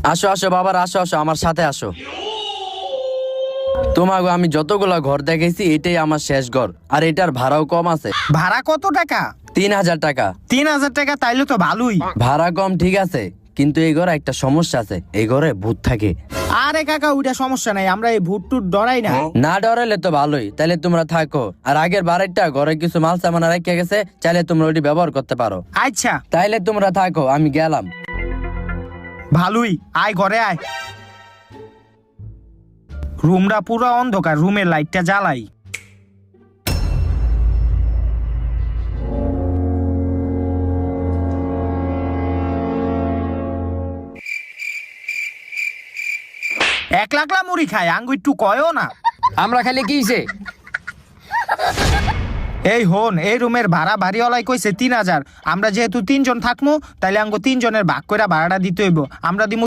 আসো আসো বাবার, আসো আসো, আমার সাথে আসো। তোমাকে আমি যতগুলা ঘর দেখেছি এটাই আমার শেষ ঘর, আর এটার ভাড়াও কম আছে। ভাড়া কত টাকা? 3000 টাকা। 3000 টাকা? তাইলে তো ভালোই। ভাড়া কম ঠিক আছে, কিন্তু এই ঘরে একটা সমস্যা আছে, এই ঘরে ভূত থাকে। আরে কাকা, ওইটা সমস্যা নাই, আমরা এই ভূত টুট ডরাই না। না ডরাইলে তো ভালোই, তাইলে তোমরা থাকো। আর আগের বারেরটা ঘরে কিছু মাল সামান রেখে গেছে, চাইলে তোমরা ওটি ব্যবহার করতে পারো। আচ্ছা তাইলে তোমরা থাকো, আমি গেলাম। ভালোই, আয় ঘরে আয়। রুমটা পুরো অন্ধকার, রুমের লাইটটা জ্বালাই। এক লাখলা মুড়ি খায়, আঙ্গু একটু কয়ও না। আমরা খালি কি হইছে? এই হন, এই রুমের ভাড়া বাড়িওয়ালাই কইছে 3000। আমরা যেহেতু 3 জন থাকবো, তাইলে আঙ্গু 3 জনের ভাগ করে ভাড়াটা দিতে হইব। আমরা দিব